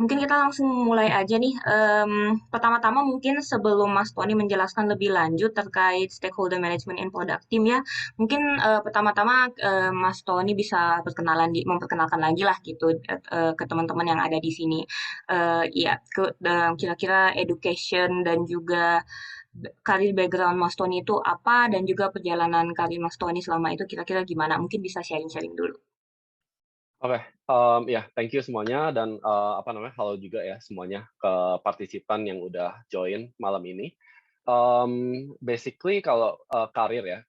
mungkin kita langsung mulai aja nih. Pertama-tama mungkin sebelum Mas Tony menjelaskan lebih lanjut terkait stakeholder management and product team ya, mungkin pertama-tama Mas Tony bisa memperkenalkan lagi lah gitu ke teman-teman yang ada di sini. Ya, kira-kira education dan juga karir background Mas Tony itu apa dan juga perjalanan karir Mas Tony selama itu kira-kira gimana? Mungkin bisa sharing-sharing dulu. Oke, ya thank you semuanya dan, apa namanya, halo juga ya semuanya ke partisipan yang udah join malam ini. Basically kalau, karir ya,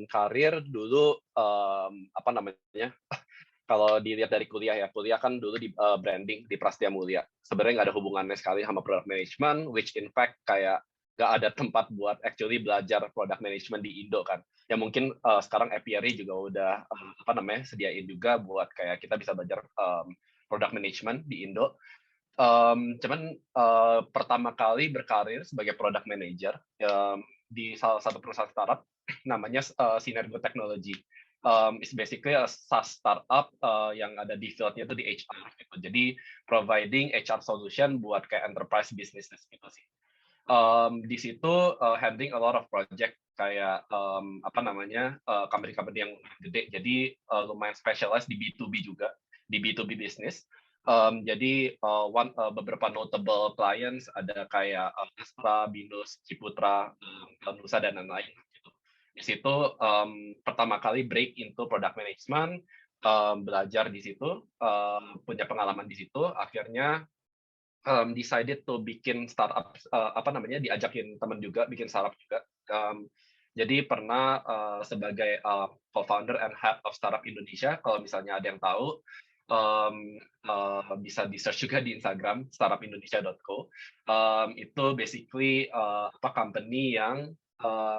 karir dulu, apa namanya, kalau dilihat dari kuliah ya, kuliah kan dulu di, branding di Prasetya Mulia. Sebenarnya nggak ada hubungannya sekali sama product management, which in fact kayak nggak ada tempat buat actually belajar product management di Indo kan. Ya mungkin, sekarang Apiary juga udah, apa namanya, sediain juga buat kayak kita bisa belajar, product management di Indo. Cuman, pertama kali berkarir sebagai product manager, di salah satu perusahaan startup namanya, Sinergo Technology. It's basically a SaaS startup, yang ada di field-nya itu di HR gitu. Jadi providing HR solution buat kayak enterprise businesses gitu sih. Di situ, handling a lot of project kayak, apa namanya, company-company yang gede. Jadi, lumayan specialized di B2B juga, di B2B business. Jadi, beberapa notable clients ada kayak, Astra, Binus, Ciputra, Nusa, dan lain-lain gitu. Di situ, pertama kali break into product management, belajar di situ, punya pengalaman di situ, akhirnya decided to bikin startup, apa namanya, diajakin teman juga bikin startup juga. Jadi pernah, sebagai, co-founder and head of Startup Indonesia, kalau misalnya ada yang tahu, bisa di-search juga di Instagram, startupindonesia.co. Itu basically, apa, company yang,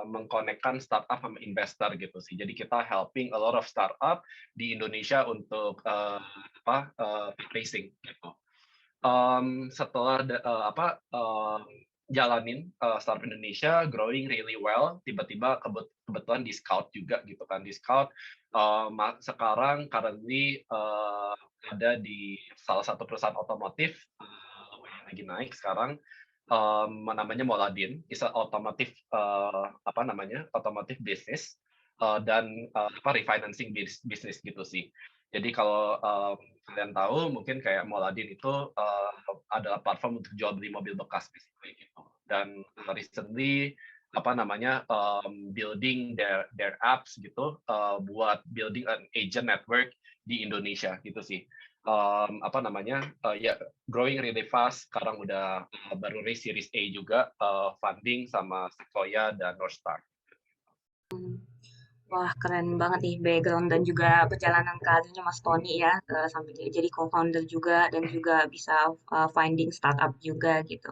mengkonekkan startup sama investor gitu sih. Jadi kita helping a lot of startup di Indonesia untuk, apa, fundraising gitu. Setelah apa, jalanin, startup Indonesia growing really well, tiba-tiba kebetulan di-scout juga gitu kan, di-scout, sekarang currently, ada di salah satu perusahaan otomotif, yang lagi naik sekarang, namanya Moladin, is a automotive, apa namanya, automotive business, dan, apa, refinancing business gitu sih. Jadi kalau, kalian tahu mungkin kayak Moladin itu, adalah platform untuk jual beli mobil bekas basically gitu. Dan, recently apa namanya, building their apps gitu, buat building an agent network di Indonesia gitu sih. Apa namanya, ya growing really fast, sekarang udah, baru raise Series A juga, funding sama Sequoia dan Northstar. Wah, keren banget nih background dan juga perjalanan karirnya Mas Tony ya, sampai jadi co-founder juga dan juga bisa finding startup juga gitu.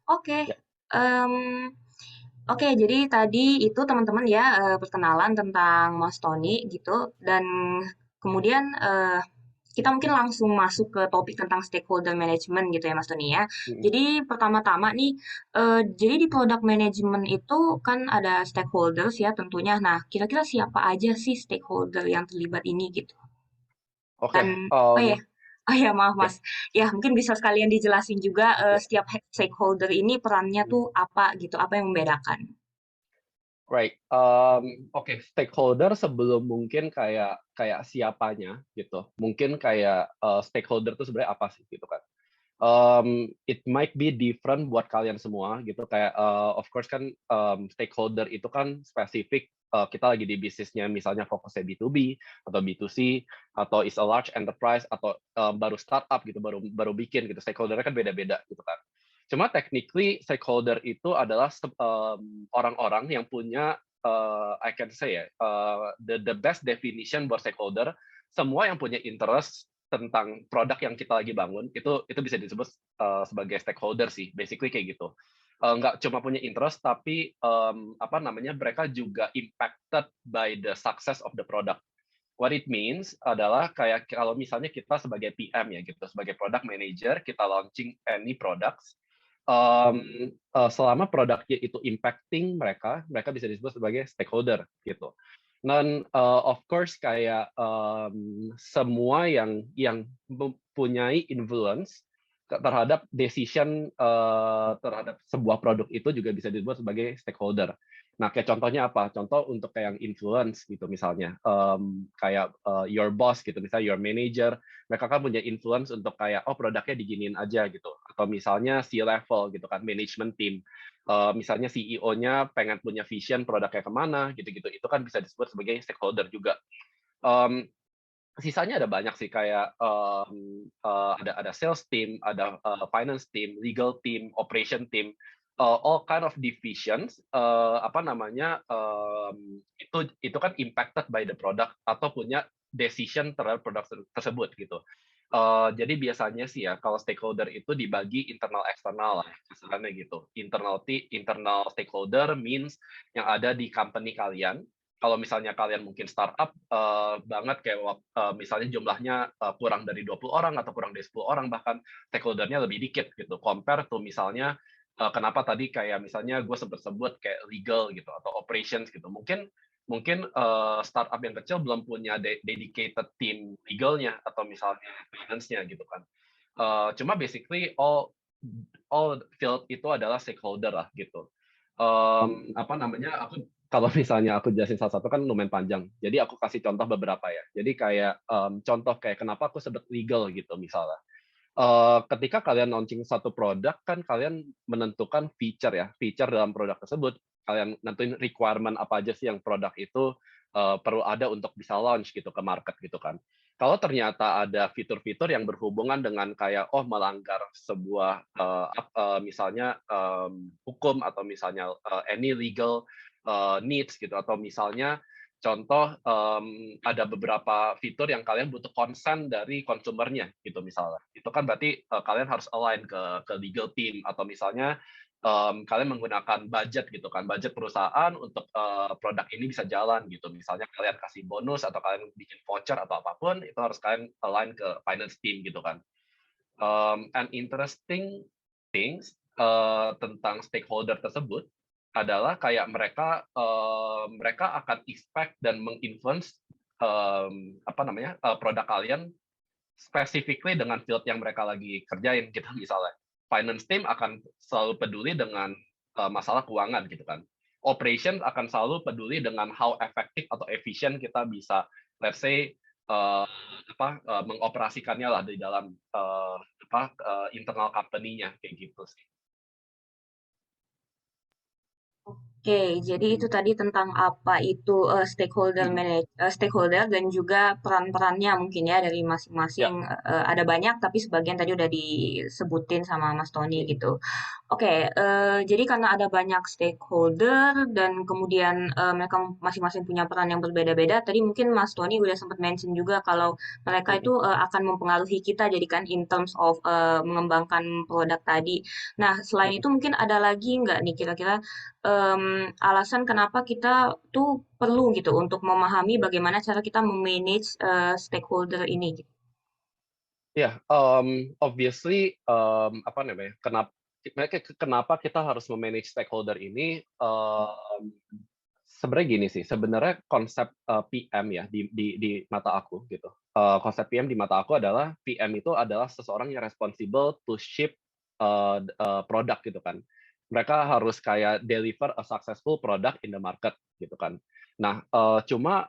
Oke, Ya. em, oke, jadi tadi itu teman-teman ya perkenalan tentang Mas Tony gitu dan kemudian kita mungkin langsung masuk ke topik tentang stakeholder management gitu ya Mas Tony ya. Mhm. Jadi pertama-tama nih, jadi di product management itu kan ada stakeholders ya tentunya. Nah, kira-kira siapa aja sih stakeholder yang terlibat ini gitu? Oke, Dan oh ya, oh ya maaf ya. Mas. Ya mungkin bisa sekalian dijelasin juga Ya. setiap stakeholder ini perannya tuh apa gitu, apa yang membedakan? Right, oke, stakeholder sebelum mungkin kayak kayak siapanya gitu, mungkin kayak, stakeholder itu sebenarnya apa sih gitu kan. It might be different buat kalian semua gitu kayak, of course kan, stakeholder itu kan spesifik, kita lagi di bisnisnya misalnya fokusnya B2B atau B2C atau is a large enterprise atau, baru startup gitu, baru baru bikin gitu, stakeholder-nya kan beda-beda gitu kan. Cuma technically stakeholder itu adalah orang-orang yang punya, I can say ya, the best definition buat stakeholder, semua yang punya interest tentang produk yang kita lagi bangun, itu bisa disebut, sebagai stakeholder sih, basically kayak gitu. Nggak cuma punya interest, tapi, apa namanya, mereka juga impacted by the success of the product. What it means adalah kayak kalau misalnya kita sebagai PM ya gitu, sebagai product manager, kita launching any products, selama produknya itu impacting mereka, mereka bisa disebut sebagai stakeholder gitu. Dan, of course kayak, semua yang mempunyai influence terhadap decision terhadap sebuah produk itu juga bisa disebut sebagai stakeholder. Nah, kayak contohnya apa? Contoh untuk kayak yang influence gitu misalnya, kayak your boss gitu, misalnya your manager, mereka kan punya influence untuk kayak oh produknya diginiin aja gitu, atau misalnya C-level gitu kan, management team, misalnya CEO-nya pengen punya vision produknya kemana gitu-gitu, itu kan bisa disebut sebagai stakeholder juga. Um, Sisanya ada banyak sih kayak ada sales team, ada finance team, legal team, operation team, all kind of divisions apa namanya itu kan impacted by the product atau punya decision terhadap produk tersebut gitu. Jadi biasanya sih ya kalau stakeholder itu dibagi internal eksternal lah kesannya gitu. Internal stakeholder means yang ada di company kalian. Kalau misalnya kalian mungkin startup banget kayak misalnya jumlahnya kurang dari 20 orang atau kurang dari 10 orang bahkan stakeholder-nya lebih dikit gitu. Compare tuh misalnya kenapa tadi kayak misalnya gue sebut-sebut kayak legal gitu atau operations gitu. Mungkin mungkin startup yang kecil belum punya dedicated team legalnya atau misalnya finance-nya gitu kan. Cuma basically all field itu adalah stakeholder lah gitu. Apa namanya? Aku kalau misalnya aku jelasin salah satu kan lumayan panjang. Jadi aku kasih contoh beberapa ya. Jadi kayak contoh kayak kenapa aku sebut legal gitu misalnya. Ketika kalian launching satu produk kan kalian menentukan feature ya, feature dalam produk tersebut. Kalian nentuin requirement apa aja sih yang produk itu perlu ada untuk bisa launch gitu ke market gitu kan. Kalau ternyata ada fitur-fitur yang berhubungan dengan kayak oh melanggar sebuah misalnya hukum atau misalnya any legal needs gitu atau misalnya contoh ada beberapa fitur yang kalian butuh consent dari konsumernya gitu misalnya. Itu kan berarti kalian harus align ke legal team atau misalnya kalian menggunakan budget gitu kan, budget perusahaan untuk produk ini bisa jalan gitu. Misalnya kalian kasih bonus atau kalian bikin voucher atau apapun, itu harus kalian align ke finance team gitu kan. And interesting things tentang stakeholder tersebut adalah kayak mereka akan expect dan menginfluence apa namanya produk kalian specifically dengan field yang mereka lagi kerjain gitu misalnya finance team akan selalu peduli dengan masalah keuangan gitu kan operation akan selalu peduli dengan how efektif atau efisien kita bisa let's say mengoperasikannya lah di dalam internal company-nya kayak gitu sih. Oke, jadi itu tadi tentang apa itu stakeholder dan juga peran-perannya mungkin ya dari Ya. masing-masing ada banyak tapi sebagian tadi udah disebutin sama Mas Tony gitu. Oke, jadi karena ada banyak stakeholder dan kemudian mereka masing-masing punya peran yang berbeda-beda, tadi mungkin Mas Tony udah sempat mention juga kalau mereka itu akan mempengaruhi kita jadi kan in terms of mengembangkan produk tadi. Nah, selain itu mungkin ada lagi nggak nih kira-kira alasan kenapa kita tuh perlu gitu untuk memahami bagaimana cara kita memanage stakeholder ini gitu. Ya, obviously, apa namanya, kenapa kita harus me-manage stakeholder ini, sebenarnya gini sih, sebenarnya konsep, PM ya di mata aku gitu, konsep PM di mata aku adalah PM itu adalah seseorang yang responsible to ship, product gitu kan. Mereka harus kayak deliver a successful product in the market gitu kan. Nah, cuma,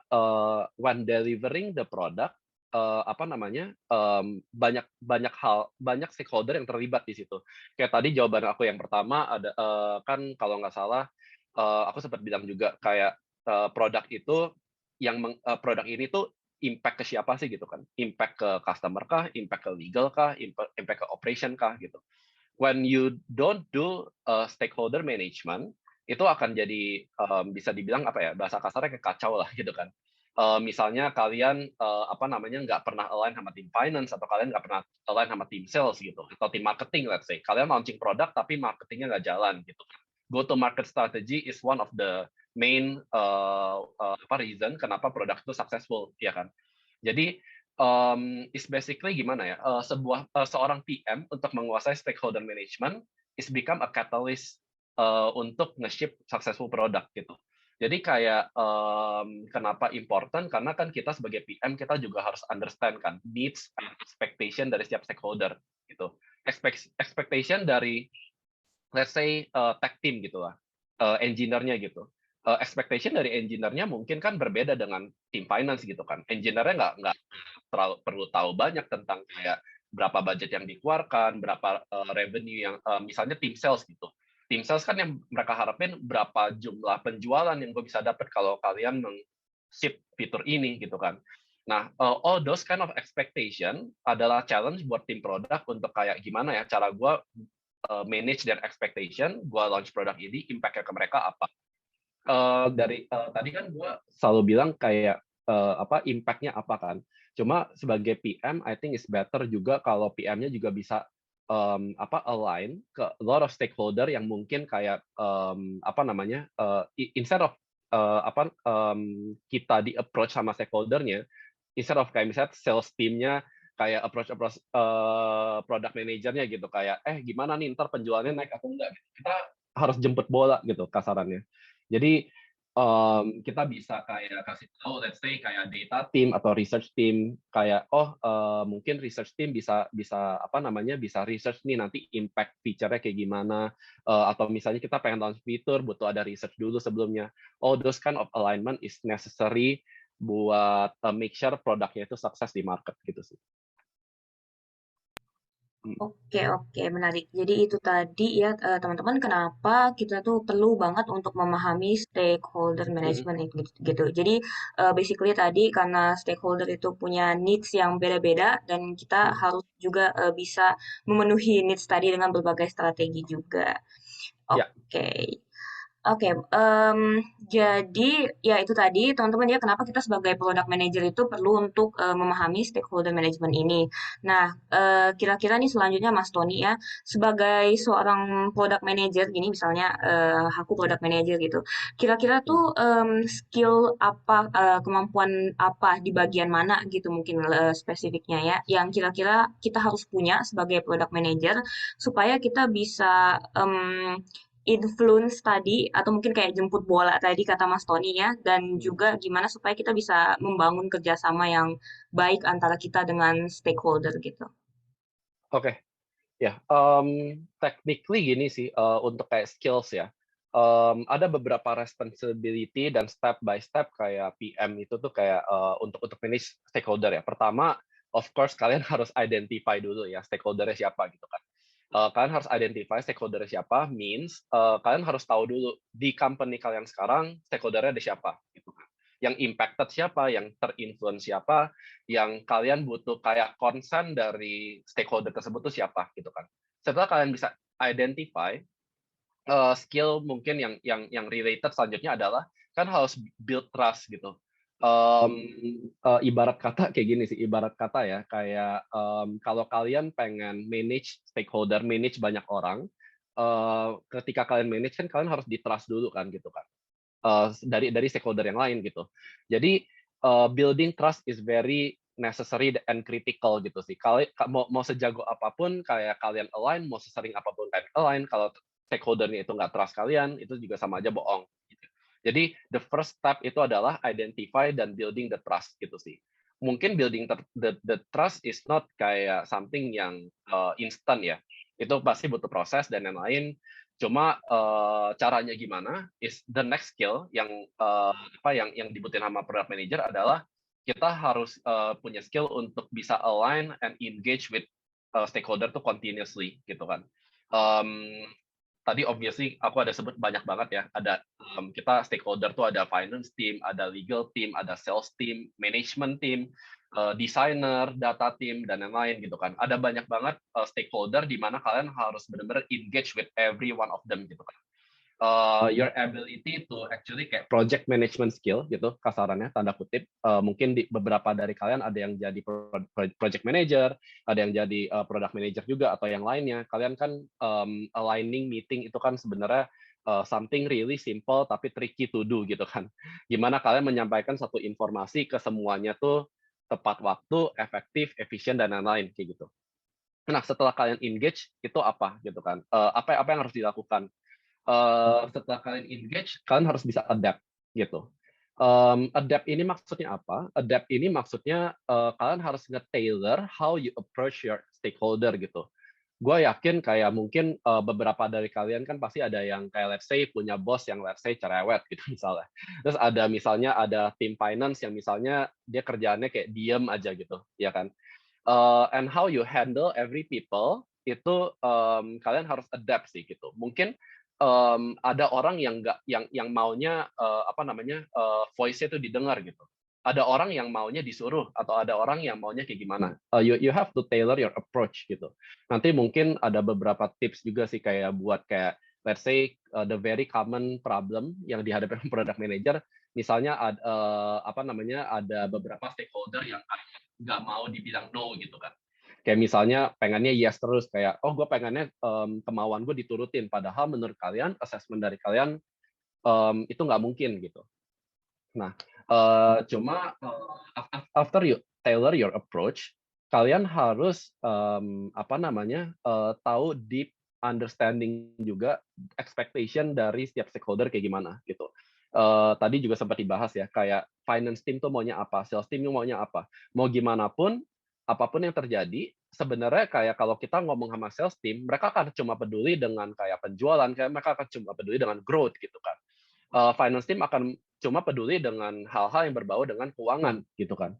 when delivering the product apa namanya, banyak stakeholder yang terlibat di situ. Kayak tadi jawaban aku yang pertama ada, kan kalau nggak salah, aku sempat bilang juga kayak, produk itu produk ini tuh impact ke siapa sih gitu kan. Impact ke customer kah, impact ke legal kah, impact ke operation kah gitu. When you don't do, stakeholder management, itu akan jadi, bisa dibilang apa ya, bahasa kasarnya kayak kacau lah gitu kan. Misalnya kalian, apa namanya, nggak pernah align sama tim finance atau kalian nggak pernah align sama tim sales gitu, atau tim marketing let's say. Kalian launching produk tapi marketingnya nggak jalan gitu kan. Go to market strategy is one of the main, reason kenapa produk itu successful, ya kan. Jadi, is basically gimana ya, seorang PM untuk menguasai stakeholder management is become a catalyst, untuk nge-ship successful product gitu. Jadi kayak kenapa important? Karena kan kita sebagai PM kita juga harus understand kan needs and expectation dari setiap stakeholder gitu. Expectation dari let's say tech team gitu lah, engineer-nya gitu. Expectation dari engineer-nya mungkin kan berbeda dengan tim finance gitu kan. Engineer-nya nggak terlalu perlu tahu banyak tentang kayak berapa budget yang dikeluarkan, berapa revenue yang misalnya tim sales gitu. Tim sales kan yang mereka harapin berapa jumlah penjualan yang gue bisa dapat kalau kalian ship fitur ini gitu kan. Nah, all those kind of expectation adalah challenge buat tim produk untuk kayak gimana ya cara gue manage their expectation, gue launch produk ini, impact-nya ke mereka apa. Tadi kan gue selalu bilang kayak apa impact-nya apa kan. Cuma sebagai PM, I think it's better juga kalau PM-nya juga bisa apa align ke a lot of stakeholder yang mungkin kayak apa namanya instead of apa kita di approach sama stakeholdernya, instead of kayak misalnya sales team-nya kayak approach approach product manajernya gitu kayak gimana nih ntar penjualannya naik atau enggak gitu. Kita harus jemput bola gitu kasarannya. Jadi kita bisa kayak kasih tahu let's say kayak data team atau research team kayak mungkin research team bisa bisa apa namanya bisa research nih nanti impact feature-nya kayak gimana atau misalnya kita pengen launch fitur butuh ada research dulu sebelumnya. All those kind of alignment is necessary buat make sure produknya itu sukses di market gitu sih. Hmm. Oke, oke, menarik. Jadi itu tadi ya, teman-teman, kenapa kita tuh perlu banget untuk memahami stakeholder Mhm. management itu gitu. Jadi basically tadi karena stakeholder itu punya needs yang beda-beda dan kita Mhm. harus juga bisa memenuhi needs tadi dengan berbagai strategi juga. Ya. Oke. Oke, jadi ya itu tadi teman-teman ya kenapa kita sebagai product manager itu perlu untuk memahami stakeholder management ini. Nah, kira-kira nih selanjutnya Mas Tony ya, sebagai seorang product manager gini misalnya aku product manager gitu, kira-kira Mhm. tuh skill apa, kemampuan apa di bagian mana gitu mungkin spesifiknya ya, yang kira-kira kita harus punya sebagai product manager supaya kita bisa influence tadi atau mungkin kayak jemput bola tadi kata Mas Tony ya dan Mhm. juga gimana supaya kita bisa membangun kerjasama yang baik antara kita dengan stakeholder gitu. Oke. Ya, technically gini sih, untuk kayak skills ya, ada beberapa responsibility dan step by step kayak PM itu tuh kayak, untuk manage stakeholder ya. Pertama, of course kalian harus identify dulu ya stakeholder-nya siapa gitu kan. Kalian harus identify stakeholder-nya siapa, means, kalian harus tahu dulu di company kalian sekarang stakeholder-nya ada siapa gitu kan. Yang impacted siapa, yang ter-influence siapa, yang kalian butuh kayak concern dari stakeholder tersebut tuh siapa gitu kan. Setelah kalian bisa identify skill mungkin yang related selanjutnya adalah kan harus build trust gitu. Ibarat kata kayak gini sih, ibarat kata ya kayak kalau kalian pengen manage stakeholder, manage banyak orang, ketika kalian manage kan kalian harus di-trust dulu kan gitu kan dari stakeholder yang lain gitu. Jadi building trust is very necessary and critical gitu sih. Kalau mau sejago apapun kayak kalian align, mau sesering apapun kalian align, kalau stakeholdernya itu nggak trust kalian, itu juga sama aja bohong. Gitu. Jadi the first step itu adalah identify dan building the trust gitu sih. Mungkin building the trust is not kayak something yang instant ya. Itu pasti butuh proses dan lain-lain. Cuma caranya gimana is the next skill yang apa yang dibutuhin sama product manager adalah kita harus punya skill untuk bisa align and engage with stakeholder tuh continuously gitu kan. Um, Tadi obviously aku ada sebut banyak banget ya. Ada kita stakeholder tuh ada finance team, ada legal team, ada sales team, management team, designer, data team dan lain-lain gitu kan. Ada banyak banget stakeholder di mana kalian harus benar-benar engage with every one of them gitu kan. Your ability to actually kayak project management skill gitu kasarannya tanda kutip mungkin di beberapa dari kalian ada yang jadi project manager, ada yang jadi product manager juga atau yang lainnya. Kalian kan aligning meeting itu kan sebenarnya something really simple tapi tricky to do gitu kan. Gimana kalian menyampaikan satu informasi ke semuanya tuh tepat waktu, efektif, efisien dan lain-lain kayak gitu. Nah, setelah kalian engage itu apa gitu kan? Apa yang harus dilakukan? Setelah kalian engage, kalian harus bisa adapt. gitu. Adapt ini maksudnya apa? Adapt ini maksudnya kalian harus nge-tailor how you approach your stakeholder gitu. Gue yakin kayak mungkin beberapa dari kalian kan pasti ada yang kayak let's say punya bos yang let's say cerewet gitu misalnya. Terus ada misalnya ada tim finance yang misalnya dia kerjaannya kayak diem aja gitu, ya kan? And how you handle every people itu kalian harus adapt sih gitu. Mungkin ada orang yang nggak yang maunya apa namanya voice-nya itu didengar gitu. Ada orang yang maunya disuruh atau ada orang yang maunya kayak gimana. You have to tailor your approach gitu. Nanti mungkin ada beberapa tips juga sih kayak buat kayak let's say the very common problem yang dihadapi product manager. Misalnya apa namanya ada beberapa stakeholder yang nggak mau dibilang no gitu kan. Kayak misalnya pengennya yes terus kayak oh gue pengennya kemauan gue diturutin padahal menurut kalian assessment dari kalian itu nggak mungkin gitu. Nah cuma after you tailor your approach kalian harus apa namanya tahu deep understanding juga expectation dari setiap stakeholder kayak gimana gitu. Tadi juga sempat dibahas ya kayak finance team tuh maunya apa, sales team tuh maunya apa. Mau gimana pun apapun yang terjadi sebenarnya kayak kalau kita ngomong sama sales team mereka akan cuma peduli dengan kayak penjualan, kayak mereka akan cuma peduli dengan growth gitu kan. Finance team akan cuma peduli dengan hal-hal yang berbau dengan keuangan gitu kan.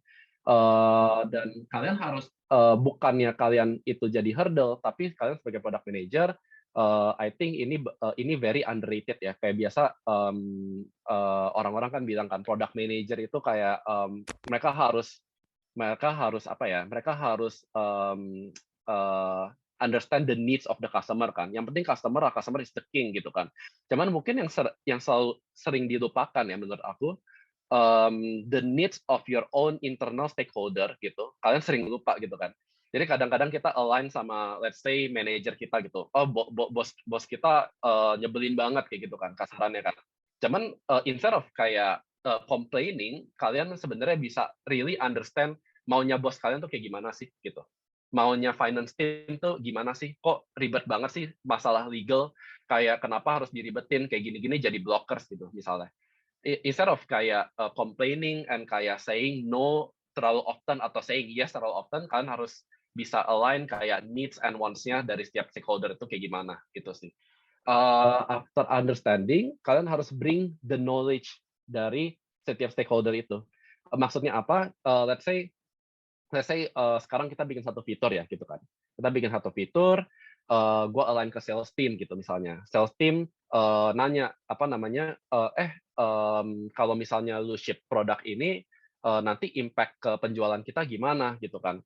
Dan kalian harus bukannya kalian itu jadi hurdle, tapi kalian sebagai product manager, I think ini very underrated ya. Kayak biasa orang-orang kan bilang kan product manager itu kayak mereka harus apa ya? Mereka harus understand the needs of the customer kan. Yang penting customer is the king gitu kan. Cuman mungkin yang selalu sering dilupakan ya menurut aku the needs of your own internal stakeholder gitu. Kalian sering lupa gitu kan. Jadi kadang-kadang kita align sama let's say manager kita gitu. Oh bos kita nyebelin banget kayak gitu kan kasarannya kan. Cuman instead of kayak complaining, kalian sebenarnya bisa really understand maunya bos kalian tuh kayak gimana sih gitu. Maunya finance team tuh gimana sih? Kok ribet banget sih masalah legal? Kayak kenapa harus diribetin kayak gini-gini jadi blockers gitu misalnya. Instead of kayak complaining and kayak saying no terlalu often atau saying yes terlalu often, kalian harus bisa align kayak needs and wants-nya dari setiap stakeholder itu kayak gimana gitu sih. After understanding, kalian harus bring the knowledge dari setiap stakeholder itu. Maksudnya apa? Let's say sekarang kita bikin satu fitur ya gitu kan. Kita bikin satu fitur, gue align ke sales team gitu misalnya. Sales team nanya apa namanya, kalau misalnya lu ship produk ini nanti impact ke penjualan kita gimana gitu kan.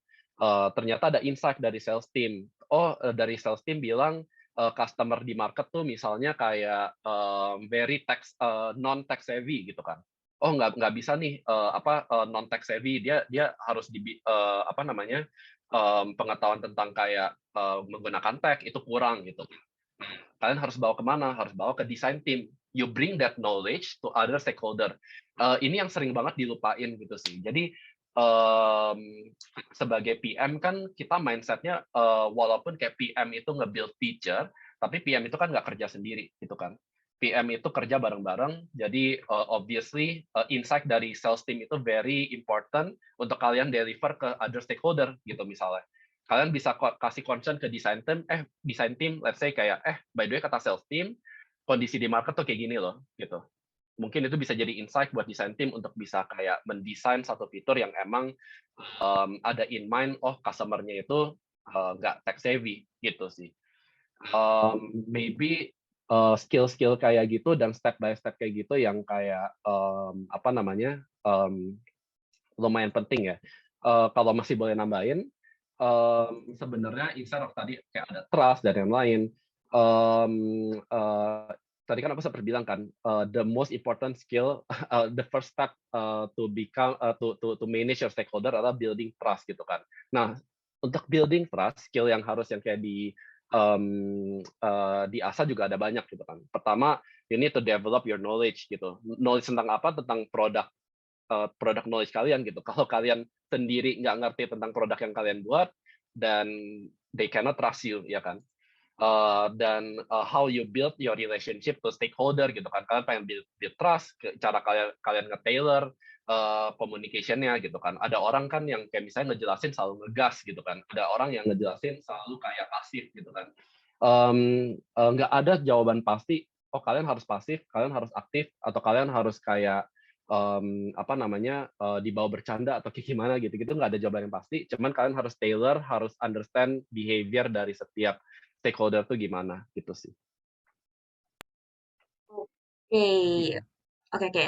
Ternyata ada insight dari sales team. Oh dari sales team bilang customer di market tuh misalnya kayak very non tech savvy gitu kan. Oh nggak bisa nih non tech savvy dia harus apa namanya pengetahuan tentang kayak menggunakan tech itu kurang gitu. Kalian harus bawa kemana? Harus bawa ke design team. You bring that knowledge to other stakeholder. Ini yang sering banget dilupain gitu sih. Jadi sebagai PM kan kita mindsetnya walaupun kayak PM itu nge-build feature, tapi PM itu kan nggak kerja sendiri gitu kan. PM itu kerja bareng-bareng, jadi obviously insight dari sales team itu very important untuk kalian deliver ke other stakeholder gitu misalnya. Kalian bisa kasih concern ke design team, let's say kayak, by the way kata sales team, kondisi di market tuh kayak gini loh, gitu. Mungkin itu bisa jadi insight buat design team untuk bisa kayak mendesain satu fitur yang emang ada in mind, oh customer-nya itu nggak tech savvy, gitu sih. Maybe skill-skill kayak gitu dan step by step kayak gitu yang kayak apa namanya lumayan penting ya. Kalau masih boleh nambahin, sebenarnya instead of tadi kayak ada trust dan yang lain, um, uh, tadi kan aku sempat bilang kan, the most important skill, the first step to become to manage your stakeholder adalah building trust gitu kan. Nah, untuk building trust, skill yang harus yang kayak diasah juga ada banyak gitu kan. Pertama, you need to develop your knowledge gitu. Knowledge tentang apa? Tentang produk knowledge kalian gitu. Kalau kalian sendiri nggak ngerti tentang produk yang kalian buat, dan they cannot trust you, ya kan? dan how you build your relationship to stakeholder gitu kan. Kalian pengen build trust, cara kalian kalian nge-tailor communication-nya gitu kan. Ada orang kan yang kayak misalnya ngejelasin selalu ngegas gitu kan. Ada orang yang ngejelasin selalu kayak pasif gitu kan. Nggak ada jawaban pasti, oh kalian harus pasif, kalian harus aktif, atau kalian harus kayak apa namanya, dibawa bercanda atau kayak gimana gitu-gitu, nggak ada jawaban yang pasti. Cuman kalian harus tailor, harus understand behavior dari setiap stakeholder tuh gimana gitu sih. Oke, Gitu. oke, oke.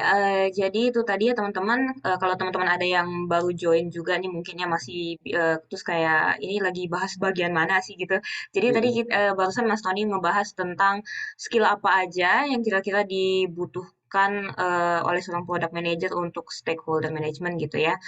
Jadi itu tadi ya teman-teman, kalau teman-teman ada yang baru join juga nih mungkinnya masih terus kayak ini lagi bahas bagian mana sih gitu. Jadi tadi Mhm. barusan Mas Tony ngebahas tentang skill apa aja yang kira-kira dibutuhkan oleh seorang product manager untuk stakeholder management gitu ya.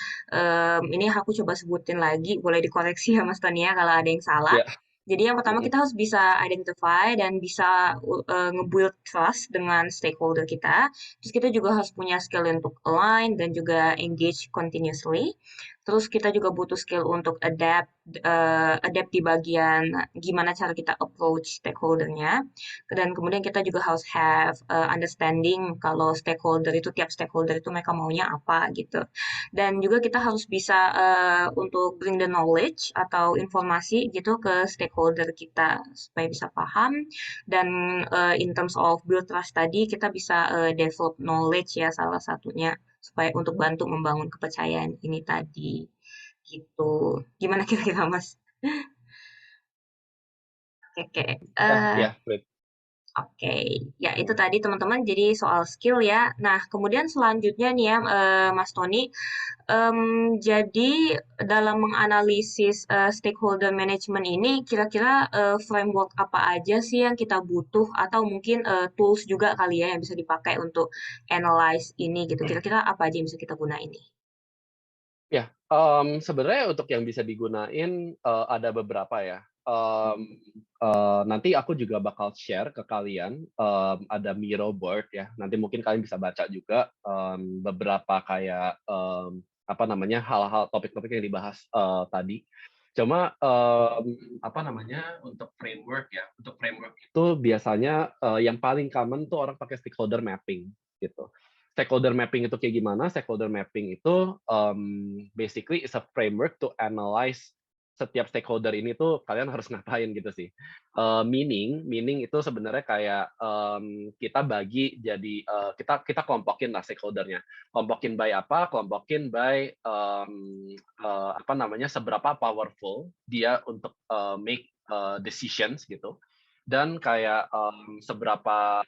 Ini aku coba sebutin lagi, boleh dikoreksi ya Mas Tony ya kalau ada yang salah. Iya, Jadi yang pertama mhm, kita harus bisa identify dan bisa nge-build trust dengan stakeholder kita. Terus kita juga harus punya skill untuk align dan juga engage continuously. Terus kita juga butuh skill untuk adapt di bagian gimana cara kita approach stakeholdernya. Dan kemudian kita juga harus have understanding kalau stakeholder itu tiap stakeholder itu mereka maunya apa gitu. Dan juga kita harus bisa untuk bring the knowledge atau informasi gitu ke stakeholder kita supaya bisa paham dan in terms of build trust tadi kita bisa develop knowledge ya salah satunya supaya untuk bantu membangun kepercayaan ini tadi gitu. Gimana kira-kira Mas? Oke, oke. iya iya, great. Oke, ya itu Mhm, tadi teman-teman jadi soal skill ya. Nah, kemudian selanjutnya nih ya, Mas Tony, jadi dalam menganalisis stakeholder management ini, kira-kira framework apa aja sih yang kita butuh atau mungkin tools juga kali ya yang bisa dipakai untuk analyze ini gitu. Kira-kira apa aja yang bisa kita gunain ini? iya, sebenarnya untuk yang bisa digunain, ada beberapa ya, nanti aku juga bakal share ke kalian, ada Miro board ya, nanti mungkin kalian bisa baca juga, beberapa kayak, apa namanya, hal-hal topik-topik yang dibahas, tadi. Cuma, apa namanya, untuk framework itu biasanya, yang paling common tuh orang pakai stakeholder mapping, gitu. Stakeholder mapping itu kayak gimana? Stakeholder mapping itu, basically is a framework to analyze setiap stakeholder ini tuh kalian harus ngapain gitu sih. Meaning itu sebenarnya kayak, kita bagi jadi, kita kita kelompokin lah stakeholder-nya. Kelompokin by apa? Kelompokin by, apa namanya, seberapa powerful dia untuk, make, decisions gitu, dan kayak, seberapa,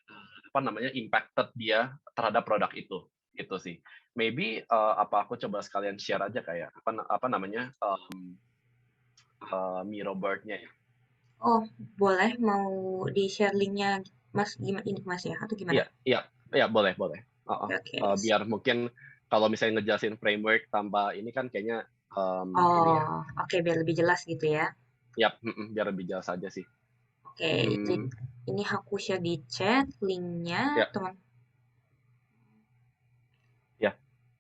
apa namanya, impacted dia terhadap produk itu, gitu sih. Maybe, apa aku coba sekalian share aja kayak, apa namanya, Miro board-nya ya. Oh, boleh mau di-share linknya Mas gimana ini Mas ya atau gimana? Iya iya iya, boleh boleh, heeh, Oke, oke. biar mungkin kalau misalnya ngejelasin framework tanpa ini kan kayaknya, ini ya, Oh, oke biar lebih jelas gitu ya. yap, biar lebih jelas aja sih. Oke, jadi Mmm, ini aku share di chat linknya, ya teman. ya,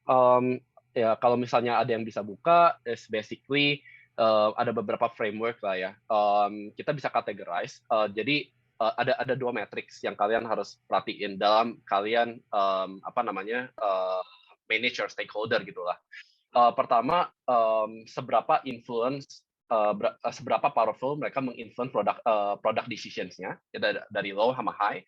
mmm, ya kalau misalnya ada yang bisa buka, is basically, ada beberapa framework lah ya, kita bisa categorize, jadi, ada 2 matriks yang kalian harus perhatiin dalam kalian, apa namanya, manage your stakeholder gitulah. Pertama, seberapa influence, seberapa powerful mereka product decisions-nya, ya dari low sama high.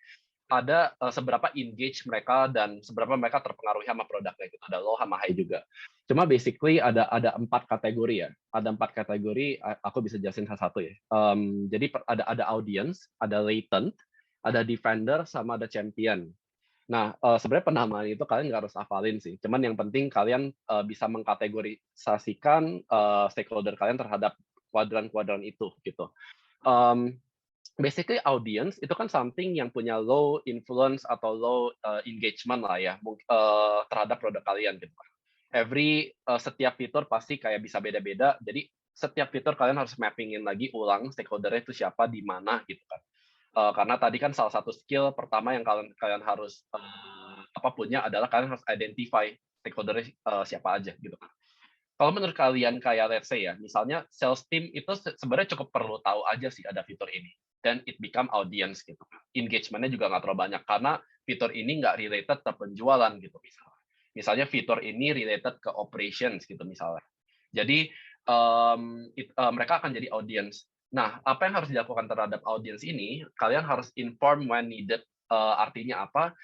Ada, seberapa engage mereka dan seberapa mereka terpengaruhi sama produknya gitu, ada low sama high juga. Cuma basically ada 4 kategori ya, ada 4 kategori, aku bisa jelasin satu-satu ya. Jadi ada audience, ada latent, ada defender, sama ada champion. Nah, sebenarnya penamaan itu kalian nggak harus hafalin sih, cuman yang penting kalian, bisa mengkategorisasikan, stakeholder kalian terhadap kuadran-kuadran itu, gitu. Mmm, Basically audience itu kan something yang punya low influence atau low, engagement lah ya, terhadap produk kalian gitu kan. Setiap fitur pasti kayak bisa beda-beda, jadi setiap fitur kalian harus mapping-in lagi ulang stakeholder-nya itu siapa, di mana gitu kan. Karena tadi kan salah satu skill pertama yang kalian kalian harus, punya adalah kalian harus identify stakeholder-nya, siapa aja gitu kan. Kalau menurut kalian kayak let's say ya, misalnya sales team itu sebenarnya cukup perlu tahu aja sih ada fitur ini. then it become audience gitu. Engagement-nya juga nggak terlalu banyak karena fitur ini nggak related ke penjualan gitu misalnya. Misalnya fitur ini related ke operations gitu misalnya. Jadi mereka akan jadi audience. Nah, apa yang harus dilakukan terhadap audience ini? Kalian harus inform when needed. Artinya apa?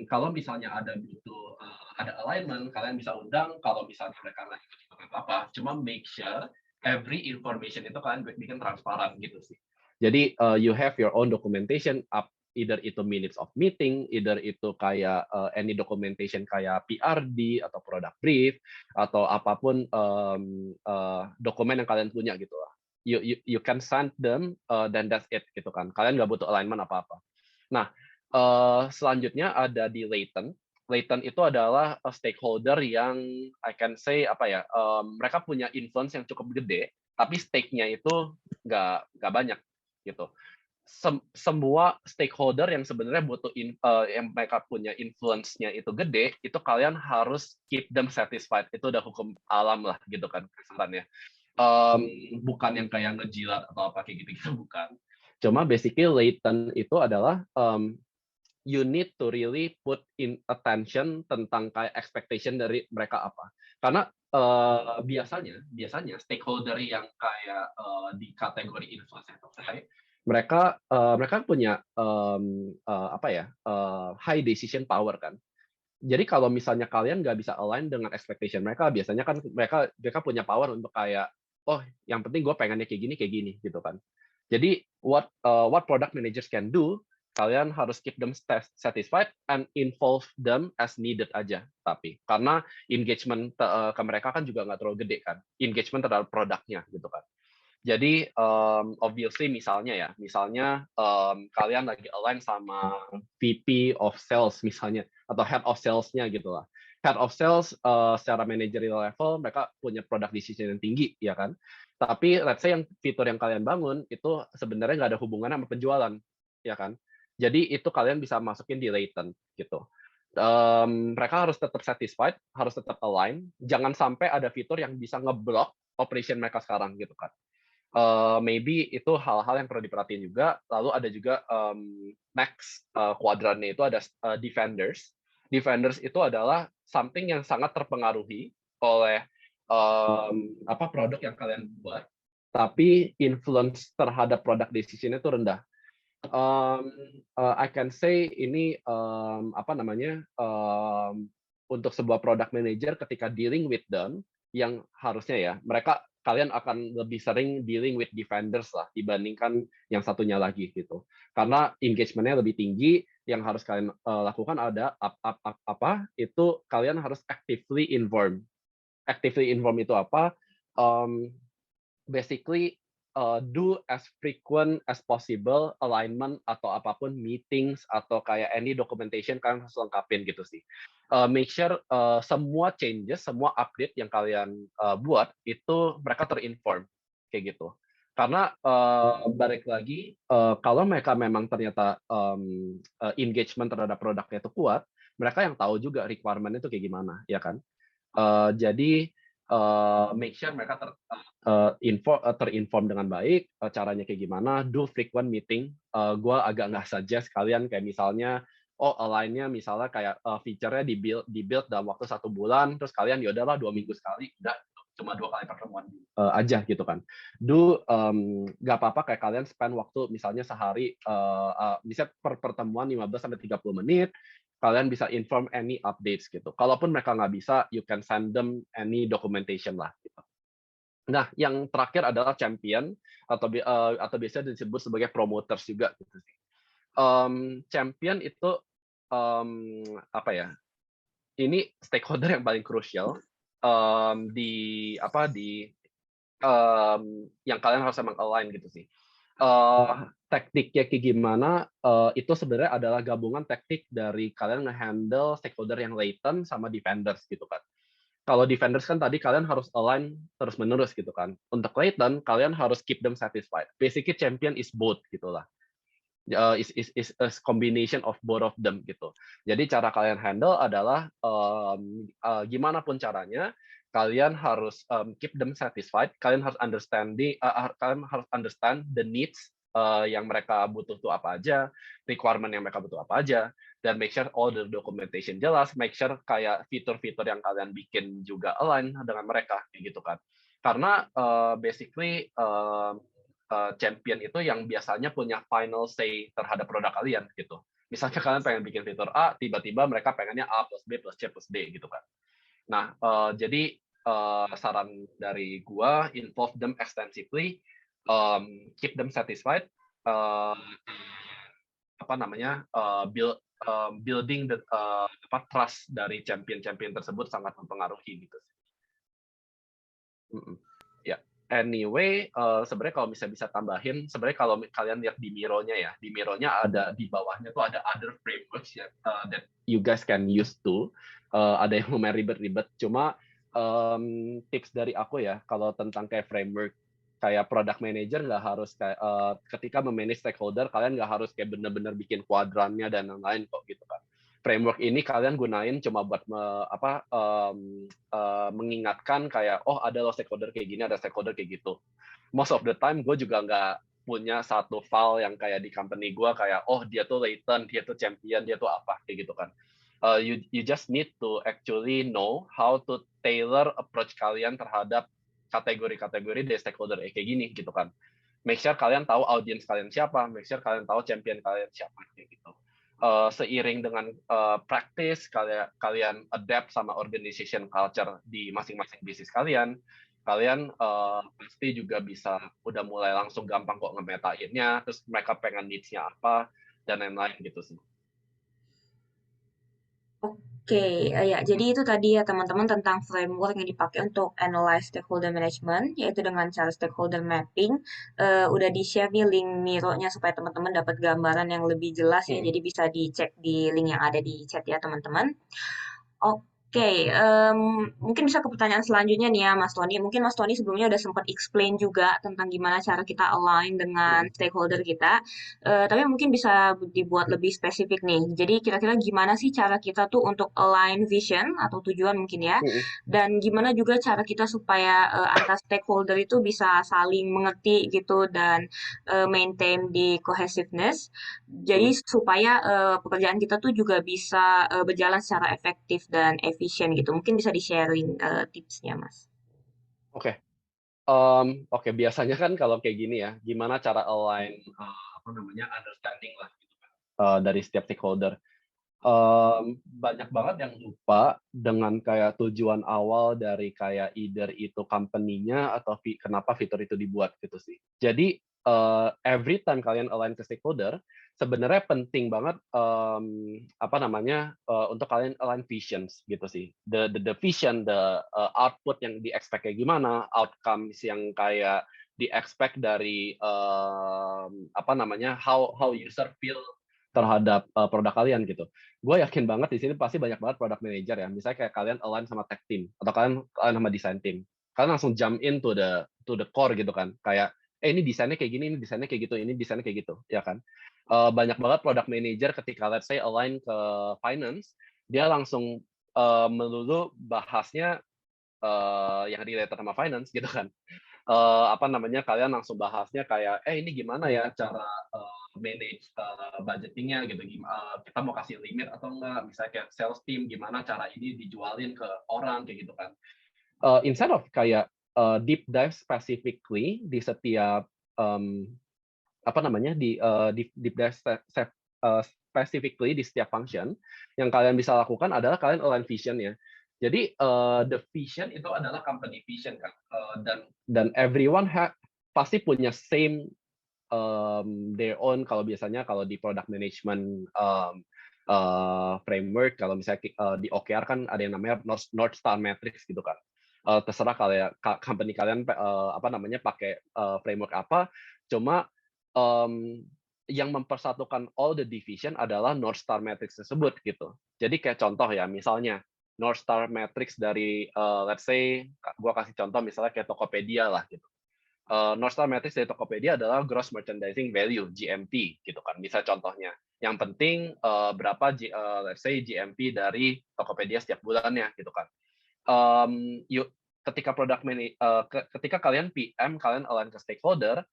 Kalau misalnya ada butuh ada alignment, kalian bisa undang. Kalau misalnya mereka nggak ikut juga nggak apa-apa. Cuma make sure every information itu kalian bikin transparan gitu sih. Jadi you have your own documentation up, either itu minutes of meeting, either itu kayak any documentation kayak PRD atau product brief atau apapun dokumen yang kalian punya gitu lah. You can send them, then that's it gitu kan. Kalian nggak butuh alignment apa-apa. Nah, selanjutnya ada di Layton. Layton itu adalah stakeholder yang I can say apa ya, mereka punya influence yang cukup gede, tapi stake-nya itu nggak banyak gitu. Semua stakeholder yang sebenarnya yang mereka punya influence-nya itu gede, itu kalian harus keep them satisfied. Itu udah hukum alam lah gitu kan kesannya. Bukan yang kayak ngejilat atau apa kayak gitu-gitu bukan. Cuma basically Layton itu adalah you need to really put in attention tentang kayak expectation dari mereka apa. Karena biasanya stakeholder yang kayak di kategori influence mereka punya apa ya high decision power kan. Jadi kalau misalnya kalian nggak bisa align dengan expectation mereka, biasanya kan mereka punya power untuk kayak oh yang penting gue pengennya kayak gini gitu kan. Jadi what product managers can do, kalian harus keep them satisfied and involve them as needed aja. Tapi karena engagement ke mereka kan juga nggak terlalu gede kan, engagement terhadap produknya gitu kan. Jadi obviously misalnya kalian lagi align sama VP of Sales misalnya atau Head of Sales-nya gitu lah. Head of Sales secara managerial level mereka punya product decision yang tinggi ya kan. Tapi let's say yang fitur yang kalian bangun itu sebenarnya nggak ada hubungan sama penjualan ya kan. Jadi itu kalian bisa masukin di latent gitu. Mereka harus tetap satisfied, harus tetap align. Jangan sampai ada fitur yang bisa ngeblok operation mereka sekarang gitu kan. Maybe itu hal-hal yang perlu diperhatiin juga. Lalu ada juga next kuadrannya itu ada defenders. Defenders itu adalah something yang sangat terpengaruhi oleh apa produk yang kalian buat, tapi influence terhadap product decision itu rendah. I can say ini apa namanya untuk sebuah product manager ketika dealing with them yang harusnya ya kalian akan lebih sering dealing with defenders lah dibandingkan yang satunya lagi gitu. Karena engagement-nya lebih tinggi, yang harus kalian lakukan ada apa itu kalian harus actively inform. Actively inform itu apa? Basically do as frequent as possible alignment atau apapun meetings atau kayak any documentation kalian harus lengkapin gitu sih. Make sure semua changes, semua update yang kalian buat itu mereka terinform kayak gitu. Karena balik lagi kalau mereka memang ternyata engagement terhadap produknya itu kuat, mereka yang tahu juga requirement itu kayak gimana, ya kan? Jadi make sure mereka terinform dengan baik, caranya kayak gimana, do frequent meeting. Gue agak nggak suggest kalian kayak misalnya, align-nya misalnya kayak feature-nya di-build dalam waktu 1 bulan, terus kalian ya udahlah 2 minggu sekali, udah cuma 2 kali pertemuan aja gitu kan. Nggak apa-apa kayak kalian spend waktu misalnya sehari, bisa per pertemuan 15-30 menit, kalian bisa inform any updates gitu. Kalaupun mereka nggak bisa, you can send them any documentation lah. Gitu. Nah, yang terakhir adalah champion atau biasa disebut sebagai promoters juga. Gitu. Champion itu apa ya? Ini stakeholder yang paling krusial yang kalian harus emang align gitu sih. Tekniknya kayak gimana, itu sebenarnya adalah gabungan teknik dari kalian nge-handle stakeholder yang latent sama defenders gitu kan. Kalau defenders kan tadi kalian harus align terus-menerus gitu kan. Untuk latent, kalian harus keep them satisfied. Basically champion is both gitulah. Is a combination of both of them gitu. Jadi cara kalian handle adalah gimana pun caranya, kalian harus keep them satisfied. Kalian harus understand the needs yang mereka butuh tuh apa aja, requirement yang mereka butuh apa aja, dan make sure all the documentation jelas, make sure kayak fitur-fitur yang kalian bikin juga align dengan mereka, kayak gitu kan. Karena basically champion itu yang biasanya punya final say terhadap produk kalian gitu. Misalnya kalian pengen bikin fitur A, tiba-tiba mereka pengennya A plus B plus C plus D gitu kan. Nah, jadi saran dari gua, involve them extensively, keep them satisfied, uh, apa namanya, building the trust dari champion-champion tersebut sangat mempengaruhi gitu. Mhm. Ya, anyway, sebenarnya kalau bisa tambahin, sebenarnya kalau kalian lihat di Miro-nya ya, di Miro-nya ada di bawahnya tuh ada other frameworks ya, that you guys can use too. Ada yang lumayan ribet-ribet, cuma tips dari aku ya, kalau tentang kayak framework, kayak product manager nggak harus kayak ketika memanage stakeholder, kalian nggak harus kayak bener-bener bikin kuadrannya dan lain-lain kok gitu kan. Framework ini kalian gunain cuma buat mengingatkan kayak oh ada loh stakeholder kayak gini, ada stakeholder kayak gitu. Most of the time gue juga nggak punya satu file yang kayak di company gue kayak oh dia tuh latent, dia tuh champion, dia tuh apa kayak gitu kan. You just need to actually know how to tailor approach kalian terhadap kategori-kategori dari stakeholder kayak gini gitu kan. Make sure kalian tahu audience kalian siapa, make sure kalian tahu champion kalian siapa kayak gitu. Seiring dengan practice kalian adapt sama organization culture di masing-masing bisnis kalian, kalian pasti juga bisa udah mulai langsung gampang kok ngemetainnya, terus mereka pengen needs-nya apa dan lain-lain gitu sih. Oke, ya, jadi itu tadi ya teman-teman tentang framework yang dipakai untuk analyze stakeholder management, yaitu dengan cara stakeholder mapping. Udah di-share nih link Miro-nya supaya teman-teman dapat gambaran yang lebih jelas ya, Hmm. jadi bisa dicek di link yang ada di chat ya teman-teman. Oke, mungkin bisa ke pertanyaan selanjutnya nih ya Mas Tony. Mungkin Mas Tony sebelumnya udah sempat explain juga tentang gimana cara kita align dengan Hmm. stakeholder kita. Tapi mungkin bisa dibuat lebih spesifik nih. Jadi kira-kira gimana sih cara kita tuh untuk align vision atau tujuan mungkin ya. Hmm. Dan gimana juga cara kita supaya antar stakeholder itu bisa saling mengerti gitu dan maintain di cohesiveness. Jadi Hmm. supaya pekerjaan kita tuh juga bisa berjalan secara efektif dan efisien gitu. Mungkin bisa di-sharing tipsnya, Mas. Oke. Oke, biasanya kan kalau kayak gini ya, gimana cara align apa namanya understanding lah gitu kan, dari setiap stakeholder. Banyak banget yang lupa dengan kayak tujuan awal dari kayak either itu company-nya atau kenapa fitur itu dibuat gitu sih. Jadi every time kalian align ke stakeholder, sebenarnya penting banget apa namanya untuk kalian align visions gitu sih. The vision, the output yang di expect kayak gimana, outcomes yang kayak di expect dari apa namanya how user feel terhadap produk kalian gitu. Gue yakin banget di sini pasti banyak banget product manager ya. Misalnya kayak kalian align sama tech team atau kalian sama design team. Kalian langsung jump in to the core gitu kan. Kayak ini desainnya kayak gini, ini desainnya kayak gitu, ini desainnya kayak gitu, ya kan? Banyak banget product manager ketika let's say align ke finance, dia langsung melulu bahasnya yang related sama finance gitu kan. Apa namanya kalian langsung bahasnya kayak ini gimana ya cara manage budgetingnya gitu kita mau kasih limit atau enggak misalnya kayak sales team gimana cara ini dijualin ke orang kayak gitu kan instead of kayak deep dive specifically di setiap apa namanya di deep dive specifically di setiap function yang kalian bisa lakukan adalah kalian align vision ya. Jadi the vision itu adalah company vision kan. Dan everyone pasti punya same their own kalau biasanya kalau di product management framework kalau misalnya di OKR kan ada yang namanya North Star Matrix gitu kan. Terserah kalau company kalian apa namanya pakai framework apa, cuma yang mempersatukan all the division adalah North Star Matrix tersebut gitu. Jadi kayak contoh ya, misalnya North Star Matrix dari let's say gua kasih contoh misalnya kayak Tokopedia lah gitu. North Star Metrics dari Tokopedia adalah Gross Merchandising Value (GMV) gitu kan, bisa contohnya. Yang penting berapa let's say GMV dari Tokopedia setiap bulannya gitu kan. ketika kalian PM, kalian align ke stakeholder,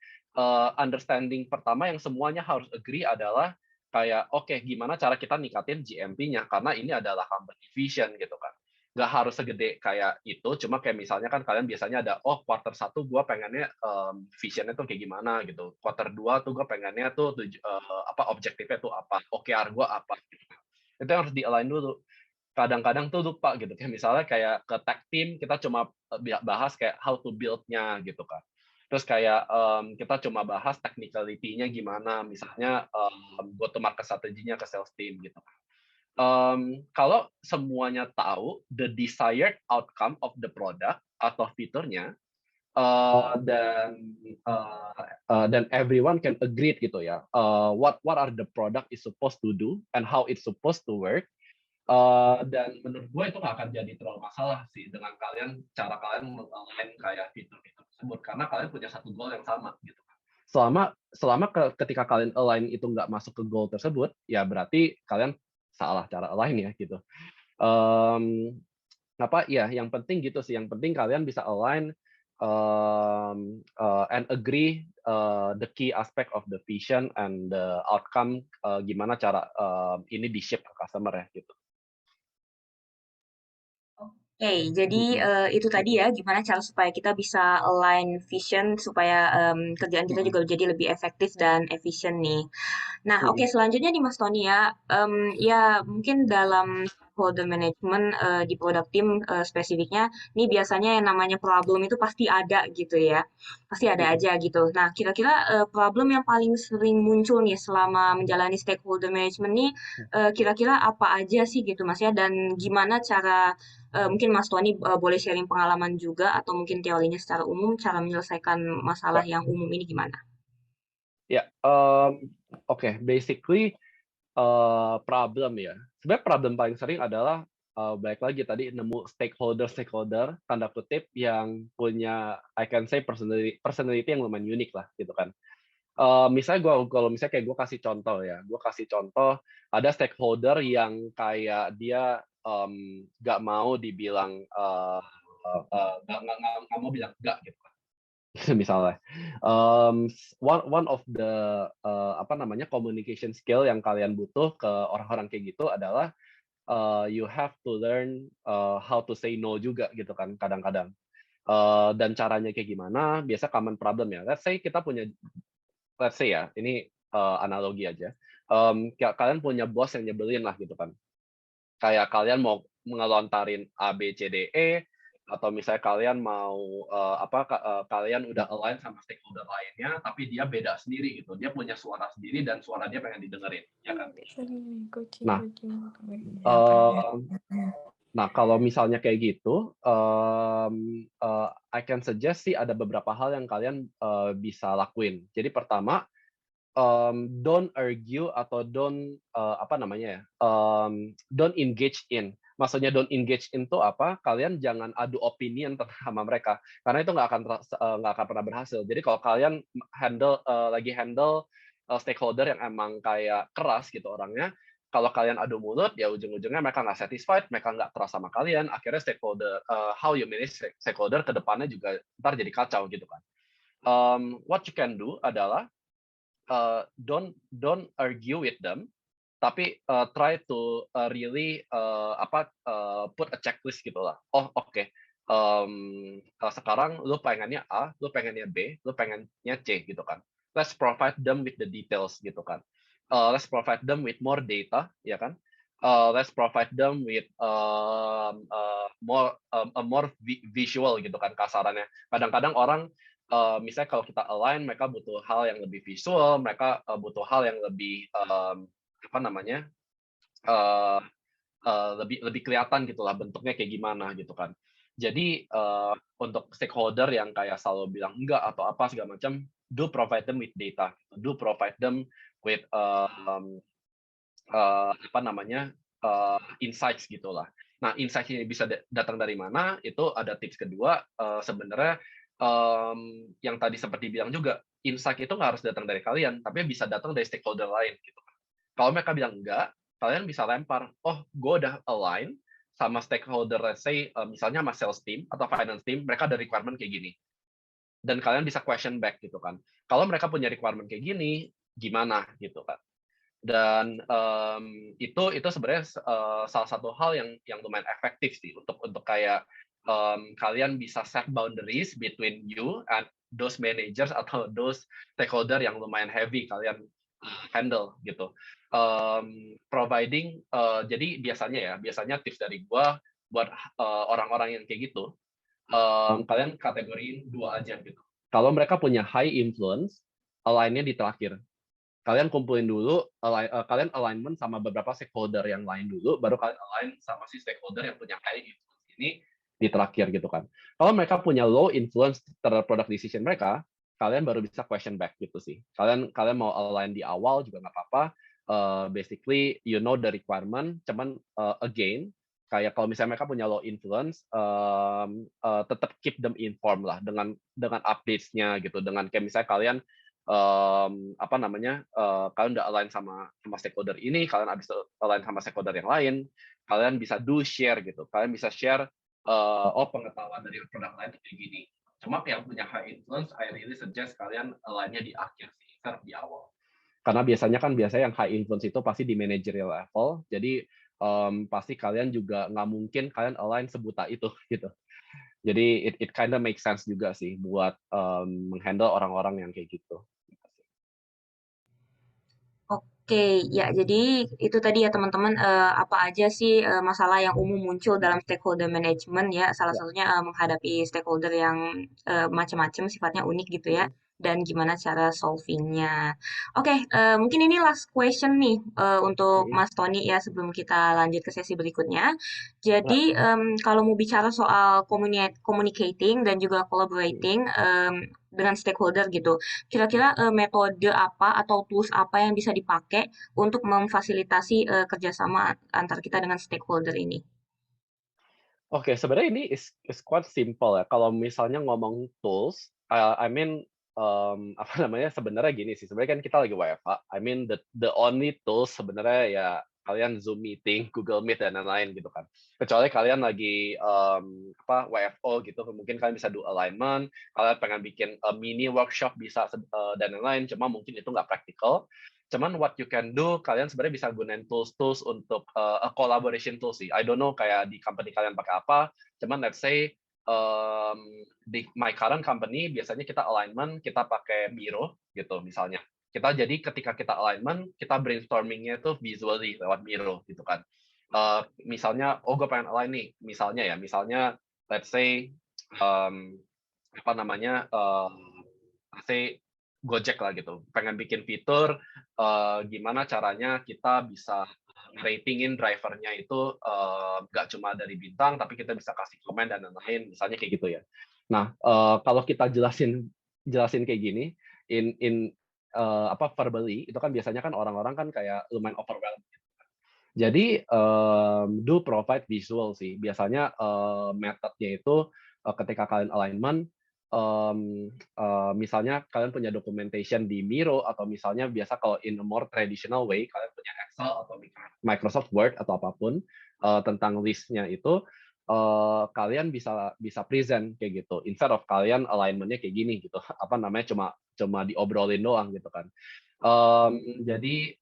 understanding pertama yang semuanya harus agree adalah kayak, oke, gimana cara kita ningkatin GMP-nya, karena ini adalah company vision gitu kan. Nggak harus segede kayak itu, cuma kayak misalnya kan kalian biasanya ada, oh quarter 1 gue pengennya vision-nya tuh kayak gimana gitu. Quarter 2 tuh gue pengennya tuh objektifnya tuh apa, OKR gue apa gitu. Itu yang harus di-align dulu. Kadang-kadang tuh lupa gitu, kayak misalnya kayak ke tech team kita cuma bahas kayak how to build-nya gitu kan. Terus kayak kita cuma bahas technicality-nya gimana, misalnya go to market strategy-nya ke sales team gitu. Kalau semuanya tahu the desired outcome of the product atau fiturnya, dan everyone can agree gitu ya, what are the product is supposed to do and how it's supposed to work. Dan menurut gue itu nggak akan jadi terlalu masalah sih dengan cara kalian meng-align kayak fitur-fitur tersebut, karena kalian punya satu goal yang sama gitu. Ketika kalian align itu nggak masuk ke goal tersebut, ya berarti kalian salah cara align ya gitu. Ya yang penting gitu sih, yang penting kalian bisa align and agree the key aspect of the vision and the outcome, gimana cara ini di-ship ke customer ya gitu. Oke, jadi itu tadi ya, gimana cara supaya kita bisa align vision supaya kerjaan kita juga jadi lebih efektif dan efisien nih. Nah, oke, selanjutnya nih Mas Tony ya, ya mungkin dalam stakeholder management di product team spesifiknya, nih biasanya yang namanya problem itu pasti ada gitu ya, pasti ada aja gitu. Nah, kira-kira problem yang paling sering muncul nih selama menjalani stakeholder management nih, kira-kira apa aja sih gitu Mas ya, dan gimana cara mungkin Mas Tony boleh sharing pengalaman juga atau mungkin teorinya secara umum cara menyelesaikan masalah Ya, yang umum ini gimana? ya, oke, basically problem ya. Sebenarnya problem paling sering adalah balik lagi tadi nemu stakeholder tanda kutip yang punya I can say personality yang lumayan unik lah gitu kan. Misalnya kalau misalnya kayak gue kasih contoh ya, ada stakeholder yang kayak dia nggak mau dibilang nggak mau bilang enggak gitu kan. Misalnya, one of the communication skill yang kalian butuh ke orang-orang kayak gitu adalah you have to learn how to say no juga gitu kan kadang-kadang. Dan caranya kayak gimana? Biasa common problem ya. Let's say ya, ini analogi aja. Kalian punya bos yang nyebelin lah gitu kan. Kayak kalian mau ngelontarin A, B, C, D, E, atau misalnya kalian mau kalian udah align sama stakeholder lainnya, tapi dia beda sendiri gitu. Dia punya suara sendiri dan suara dia pengen didengerin, ya kan? Nah, kalau misalnya kayak gitu, I can suggest sih ada beberapa hal yang kalian bisa lakuin. Jadi pertama, don't argue atau don't engage in. Maksudnya don't engage in itu apa? Kalian jangan adu opinion sama mereka, karena itu nggak akan pernah berhasil. Jadi kalau kalian lagi handle stakeholder yang emang kayak keras gitu orangnya, kalau kalian adu mulut ya ujung-ujungnya mereka nggak satisfied, mereka nggak trust sama kalian. Akhirnya how you manage stakeholder ke depannya juga ntar jadi kacau gitu kan. What you can do adalah don't argue with them, tapi try to really put a checklist gitulah. Oh oke, sekarang lu pengennya A, lu pengennya B, lu pengennya C gitu kan. Let's provide them with the details gitu kan. Let's provide them with more data, ya kan. Let's provide them with more visual gitu kan kasarannya. Kadang-kadang orang misalnya kalau kita align, mereka butuh hal yang lebih visual, mereka butuh hal yang lebih lebih kelihatan gitulah bentuknya kayak gimana gitu kan. Jadi untuk stakeholder yang kayak selalu bilang enggak atau apa segala macam, do provide them with data, do provide them with insights gitulah. Nah, insights ini bisa datang dari mana? Itu ada tips kedua, sebenarnya yang tadi seperti bilang juga, insight itu nggak harus datang dari kalian, tapi bisa datang dari stakeholder lain gitu. Kalau mereka bilang enggak, kalian bisa lempar, oh gue udah align sama stakeholder, let's say, misalnya sama sales team atau finance team, mereka ada requirement kayak gini. Dan kalian bisa question back gitu kan. Kalau mereka punya requirement kayak gini, gimana gitu kan. Dan itu sebenarnya salah satu hal yang lumayan efektif sih untuk kayak kalian bisa set boundaries between you and those managers atau those stakeholder yang lumayan heavy kalian handle gitu. Providing jadi biasanya tips dari gua buat orang-orang yang kayak gitu, kalian kategoriin dua aja gitu. Kalau mereka punya high influence, align-nya di terakhir. Kalian kumpulin dulu, kalian alignment sama beberapa stakeholder yang lain dulu, baru kalian align sama si stakeholder yang punya high influence ini di terakhir gitu kan. Kalau mereka punya low influence terhadap product decision mereka, kalian baru bisa question back gitu sih. Kalian mau align di awal juga nggak apa-apa. Basically, you know the requirement, cuman again, kayak kalau misalnya mereka punya low influence, tetap keep them informed lah dengan updates-nya gitu. Dengan kayak misalnya kalian apa namanya, kalian udah align sama stakeholder ini, kalian habis align sama stakeholder yang lain, kalian bisa do share gitu. Kalian bisa share, oh pengetahuan dari produk lain itu kayak gini. Cuma yang punya high influence, I really suggest kalian align-nya di akhir sih, instead of di awal. Karena biasanya yang high influence itu pasti di managerial level, jadi pasti kalian juga nggak mungkin kalian align sebuta itu gitu. Jadi it kinda make sense juga sih buat menghandle orang-orang yang kayak gitu. Oke, ya jadi itu tadi ya teman-teman, apa aja sih masalah yang umum muncul dalam stakeholder management ya, salah Ya. satunya menghadapi stakeholder yang macam-macam sifatnya unik gitu ya, Mhm. dan gimana cara solvingnya. Oke, mungkin ini last question nih untuk Mhm. Mas Tony ya sebelum kita lanjut ke sesi berikutnya. Jadi Ya. kalau mau bicara soal communicating dan juga Mhm. collaborating dengan stakeholder gitu. Kira-kira metode apa atau tools apa yang bisa dipakai untuk memfasilitasi kerjasama antar kita dengan stakeholder ini? Oke, sebenarnya ini is quite simple ya. Kalau misalnya ngomong tools, I mean, apa namanya, sebenarnya gini sih, sebenarnya kan kita lagi WFH, I mean the only tools sebenarnya ya kalian Zoom meeting, Google Meet dan lain-lain gitu kan. Kecuali kalian lagi, apa, WFO gitu, mungkin kalian bisa do alignment, kalian pengen bikin mini workshop bisa dan lain-lain, cuma mungkin itu nggak praktikal. Cuman what you can do, kalian sebenarnya bisa gunain tools-tools untuk a collaboration tools sih. I don't know kayak di company kalian pakai apa, cuman let's say di my current company biasanya kita alignment, kita pakai Miro gitu misalnya. Jadi ketika kita alignment, kita brainstorming-nya itu visually lewat Miro gitu kan. Misalnya, oh gue pengen align nih, misalnya let's say apa namanya, let's say Gojek lah gitu, pengen bikin fitur gimana caranya kita bisa ratingin drivernya itu nggak cuma dari bintang, tapi kita bisa kasih komen dan lain-lain, misalnya kayak gitu ya. Nah, kalau kita jelasin kayak gini, in apa verbally, itu kan biasanya kan orang-orang kan kayak lumayan overwhelmed. Jadi do provide visual sih. Biasanya metode-nya itu ketika kalian alignment, misalnya kalian punya documentation di Miro atau misalnya biasa kalau in a more traditional way kalian punya Excel atau Microsoft Word atau apapun tentang list-nya itu, kalian bisa bisa present kayak gitu. Instead of kalian alignment-nya kayak gini gitu, apa namanya, cuma cuma diobrolin doang gitu kan. Jadi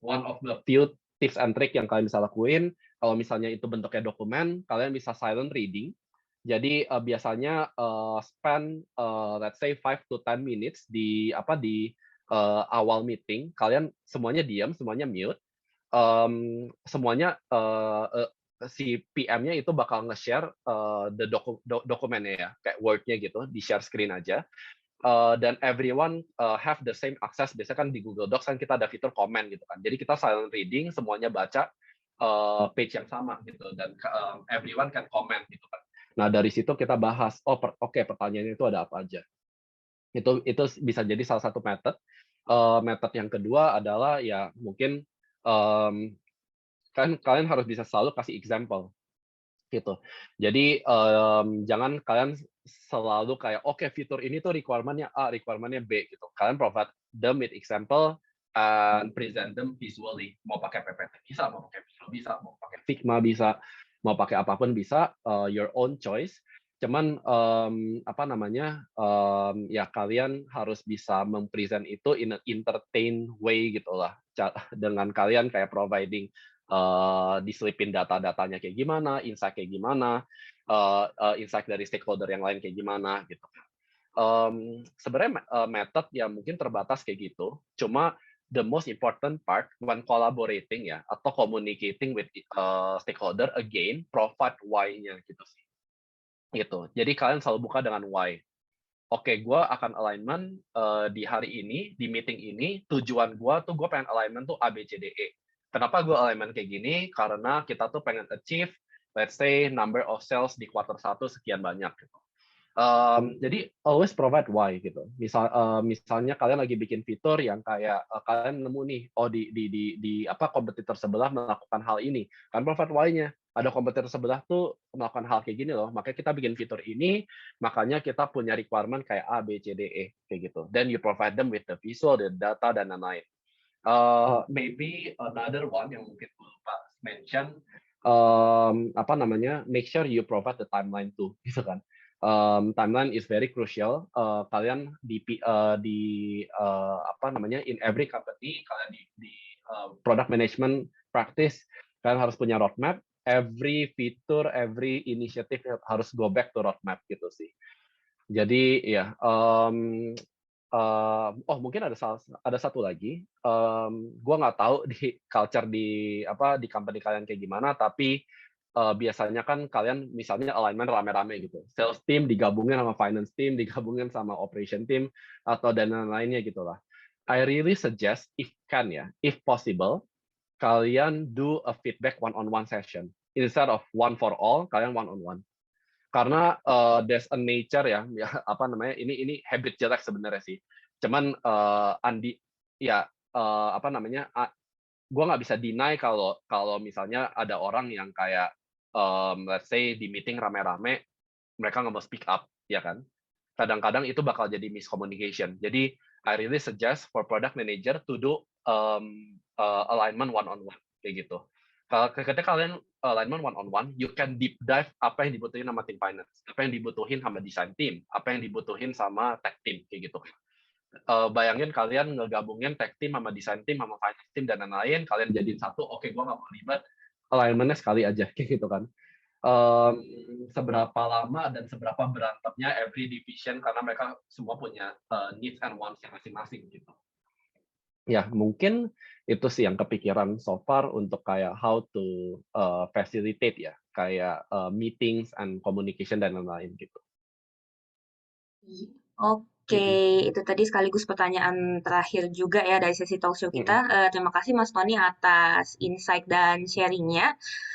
one of the few tips and trick yang kalian bisa lakuin, kalau misalnya itu bentuknya dokumen, kalian bisa silent reading. Jadi biasanya spend let's say 5 to 10 minutes awal meeting, kalian semuanya diam, semuanya mute, semuanya si PM-nya itu bakal nge-share dokumennya ya, kayak Word-nya gitu, di-share screen aja. Dan everyone have the same access. Biasanya kan di Google Docs kan kita ada fitur komen gitu kan. Jadi kita silent reading, semuanya baca page yang sama gitu dan everyone can comment gitu kan. Nah dari situ kita bahas, oh oke, pertanyaannya itu ada apa aja. Itu bisa jadi salah satu method. Method yang kedua adalah ya mungkin kan kalian harus bisa selalu kasih example gitu. Jadi jangan kalian selalu kayak oke, fitur ini tuh requirement-nya A, requirement-nya B gitu. Kalian provide them with example and present them visually. Mau pakai PPT bisa, mau pakai Miro bisa, mau pakai Figma bisa. mau pakai apapun bisa, your own choice. Cuman, apa namanya, ya kalian harus bisa mempresent itu in a entertain way gitulah. Dengan kalian kayak providing, diselipin data-datanya kayak gimana, insight kayak gimana, insight dari stakeholder yang lain kayak gimana gitu. Sebenarnya method yang mungkin terbatas kayak gitu, cuma the most important part when collaborating ya, atau communicating with, stakeholder again, provide why-nya gitu sih, gitu. Jadi kalian selalu buka dengan why. Oke, gue akan alignment, di hari ini, di meeting ini, tujuan gue tuh gue pengen alignment tuh A, B, C, D, E. Kenapa gue alignment kayak gini? Karena kita tuh pengen achieve, let's say number of sales di quarter satu sekian banyak gitu. Jadi always provide why gitu. Misalnya kalian lagi bikin fitur yang kayak, kalian nemu nih, oh di apa, kompetitor sebelah melakukan hal ini, kalian provide why-nya. Ada kompetitor sebelah tuh melakukan hal kayak gini loh, makanya kita bikin fitur ini, makanya kita punya requirement kayak A, B, C, D, E, kayak gitu. Then you provide them with the visual, the data, dan lain-lain. Maybe another one yang mungkin gue lupa mention, apa namanya, make sure you provide the timeline too, gitu kan. Timeline is very crucial. Kalian apa namanya, in every company, kalian di product management practice, kalian harus punya roadmap. Every fitur, every initiative harus go back to roadmap gitu sih. Jadi ya, oh mungkin ada satu lagi, gua nggak tahu di culture di apa, di company kalian kayak gimana, tapi, biasanya kan kalian misalnya alignment rame-rame gitu. Sales team digabungin sama finance team, digabungin sama operation team, atau dan lain-lainnya gitulah. I really suggest if can ya, if possible, kalian do a feedback one on one session. Instead of one for all, kalian one on one. Karena, there's a nature ya, ya apa namanya, ini habit jelek sebenarnya sih. Cuman, ya, apa namanya, gua nggak bisa deny kalau kalau misalnya ada orang yang kayak, let's say di meeting rame-rame, mereka nggak mau speak up, ya kan? Kadang-kadang itu bakal jadi miscommunication. Jadi, I really suggest for product manager to do, alignment one on one, kayak gitu. Kalau ketika kalian alignment one on one, you can deep dive apa yang dibutuhin sama tim finance, apa yang dibutuhin sama design team, apa yang dibutuhin sama tech team, kayak gitu. Bayangin kalian ngegabungin tech team sama design team sama finance team dan lain-lain, kalian jadiin satu, oke gua nggak mau ribet, alignment-nya sekali aja, kayak gitu kan. Mmm, Seberapa lama dan seberapa berantemnya every division karena mereka semua punya, needs and wants yang masing-masing gitu. Ya mungkin itu sih yang kepikiran so far untuk kayak how to, facilitate ya, kayak, meetings and communication dan lain-lain gitu. Oke, Mhm, itu tadi sekaligus pertanyaan terakhir juga ya dari sesi talk show kita. mhm. Terima kasih Mas Tony atas insight dan sharingnya.